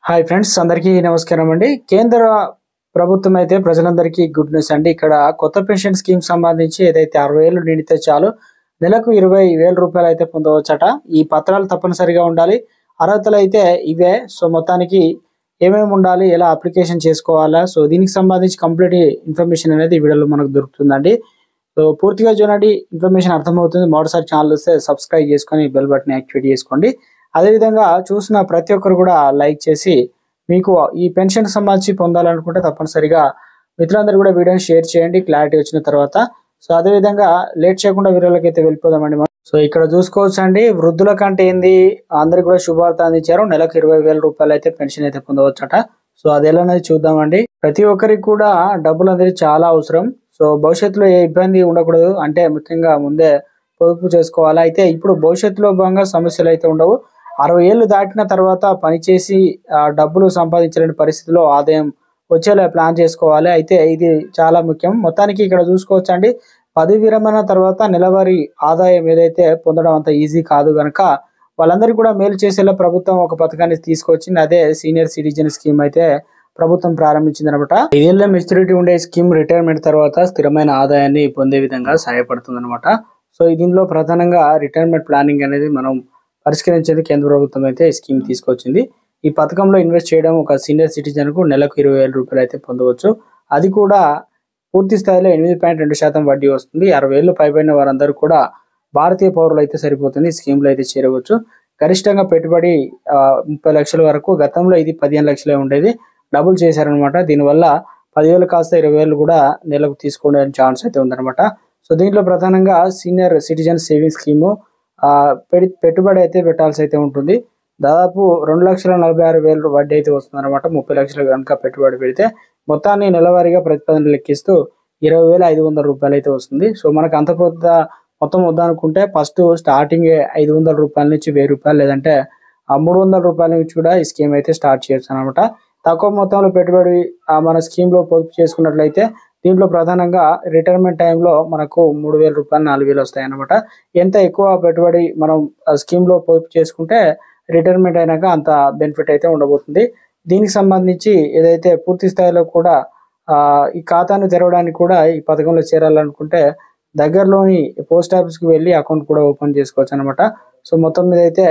Hi friends, అందరికీ నమస్కారం అండి. కేంద్ర ప్రభుత్వం అయితే ప్రజలందరికీ గుడ్ న్యూస్ అండి. ఇక్కడ కొత్త పెన్షన్ స్కీమ్ సంబంధించి ఏదైతే 60 ఏళ్ళు నిండితే చాలు నెలకు 20,000 రూపాయలు అయితే పొందవచ్చట. ఈ పత్రాలు తప్పనిసరిగా ఉండాలి. అర్హతలు అయితే ఇవే. సో మొత్తానికి ఏమేమి ఉండాలి, ఎలా అప్లికేషన్ చేసుకోవాలా, సో దీనికి సంబంధించి కంప్లీట్ ఇన్ఫర్మేషన్ అనేది ఈ వీడియోలో మనకు దొరుకుతుందండి. సో పూర్తిగా చూడండి, ఇన్ఫర్మేషన్ అర్థమవుతుంది. మొదటిసారి ఛానల్ వస్తే సబ్స్క్రైబ్ చేసుకొని బెల్ బటన్ యాక్టివేట్ చేసుకోండి. అదేవిధంగా చూసిన ప్రతి ఒక్కరు కూడా లైక్ చేసి, మీకు ఈ పెన్షన్ సంబంధించి పొందాలనుకుంటే తప్పనిసరిగా మిత్రులందరూ కూడా వీడియోని షేర్ చేయండి క్లారిటీ వచ్చిన తర్వాత. సో అదేవిధంగా లేట్ చేయకుండా వీడియోలోకి అయితే వెళ్ళిపోదామండి మనం. సో ఇక్కడ చూసుకోవచ్చు అండి, వృద్ధుల కంటే ఏంది అందరికి కూడా శుభవార్త అందించారు. నెలకు 20,000 రూపాయలు అయితే పెన్షన్ అయితే పొందవచ్చట. సో అది ఎలా అనేది చూద్దామండి. ప్రతి ఒక్కరికి కూడా డబ్బులు అనేది చాలా అవసరం. సో భవిష్యత్తులో ఏ ఇబ్బంది ఉండకూడదు అంటే ముఖ్యంగా ముందే పొదుపు చేసుకోవాలి. అయితే ఇప్పుడు భవిష్యత్తులో భాగంగా సమస్యలు అయితే ఉండవు. 60 ఏళ్ళు దాటిన తర్వాత పనిచేసి డబ్బులు సంపాదించలేని పరిస్థితిలో ఆదాయం వచ్చేలా ప్లాన్ చేసుకోవాలి. అయితే ఇది చాలా ముఖ్యం. మొత్తానికి ఇక్కడ చూసుకోవచ్చండి, పదవి విరమణ తర్వాత నెలవారీ ఆదాయం ఏదైతే పొందడం అంత ఈజీ కాదు కనుక వాళ్ళందరికీ కూడా మేలు చేసేలా ప్రభుత్వం ఒక పథకాన్ని తీసుకొచ్చింది. అదే సీనియర్ సిటిజన్ స్కీమ్ అయితే ప్రభుత్వం ప్రారంభించింది అనమాట. 5 ఏళ్ల మెచ్యూరిటీ ఉండే స్కీమ్ రిటైర్మెంట్ తర్వాత స్థిరమైన ఆదాయాన్ని పొందే విధంగా సహాయపడుతుంది అనమాట. సో దీనిలో ప్రధానంగా రిటైర్మెంట్ ప్లానింగ్ అనేది మనం పరిష్కరించేది కేంద్ర ప్రభుత్వం అయితే ఈ స్కీమ్ తీసుకొచ్చింది. ఈ పథకంలో ఇన్వెస్ట్ చేయడం ఒక సీనియర్ సిటిజన్ కు నెలకు 20,000 రూపాయలు అయితే పొందవచ్చు. అది కూడా పూర్తి స్థాయిలో 8.2% వడ్డీ వస్తుంది. 60 ఏళ్ళు పైబడిన వారందరూ కూడా భారతీయ పౌరులు అయితే సరిపోతుంది. ఈ స్కీమ్లో అయితే చేరవచ్చు. గరిష్టంగా పెట్టుబడి 30 లక్షల వరకు. గతంలో ఇది 15 లక్షలే ఉండేది, డబుల్ చేశారనమాట. దీనివల్ల 10,000 కాస్త 20,000 కూడా నెలకు తీసుకునే ఛాన్స్ అయితే ఉందన్నమాట. సో దీంట్లో ప్రధానంగా సీనియర్ సిటిజన్ సేవింగ్ స్కీము పెట్టుబడి అయితే పెట్టాల్సి అయితే ఉంటుంది. దాదాపు 2,46,000 వడ్డీ అయితే వస్తుంది అనమాట. 30 లక్షలు కనుక పెట్టుబడి పెడితే మొత్తాన్ని నెలవారీగా ప్రతిపాదన లెక్కిస్తూ 20,500 రూపాయలు అయితే వస్తుంది. సో మనకు అంత పెద్ద మొత్తం వద్దనుకుంటే ఫస్ట్ స్టార్టింగ్ 500 రూపాయల నుంచి 1000 రూపాయలు లేదంటే 300 రూపాయల నుంచి కూడా ఈ స్కీమ్ అయితే స్టార్ట్ చేయొచ్చు అనమాట. తక్కువ మొత్తంలో పెట్టుబడి మన స్కీమ్లో పొదుపు చేసుకున్నట్లయితే దీంట్లో ప్రధానంగా రిటైర్మెంట్ టైంలో మనకు 3,000 రూపాయలు 4,000 వస్తాయి అన్నమాట. ఎంత ఎక్కువ పెట్టుబడి మనం స్కీమ్లో పొదుపు చేసుకుంటే రిటైర్మెంట్ అయినాక అంత బెనిఫిట్ అయితే ఉండబోతుంది. దీనికి సంబంధించి ఏదైతే పూర్తి స్థాయిలో కూడా ఈ ఖాతాను తెరవడానికి కూడా ఈ పథకంలో చేరాలనుకుంటే దగ్గరలోని పోస్ట్ ఆఫీస్కి వెళ్ళి అకౌంట్ కూడా ఓపెన్ చేసుకోవచ్చు అనమాట. సో మొత్తం మీద అయితే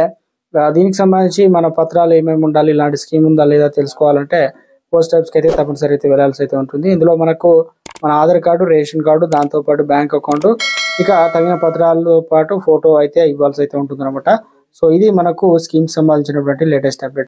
దీనికి సంబంధించి మన పత్రాలు ఏమేమి ఉండాలి, ఇలాంటి స్కీమ్ ఉందా లేదా తెలుసుకోవాలంటే పోస్ట్ ఆఫీస్కి అయితే తప్పనిసరి అయితే వెళ్ళాల్సి అయితే ఉంటుంది. ఇందులో మనకు మన ఆధార్ కార్డు, రేషన్ కార్డు, దాంతోపాటు బ్యాంక్ అకౌంట్, ఇక తగిన పత్రాలతో పాటు ఫోటో అయితే ఇవ్వాల్సి అయితే ఉంటుంది అనమాట. సో ఇది మనకు స్కీమ్ సంబంధించినటువంటి లేటెస్ట్ అప్డేట్.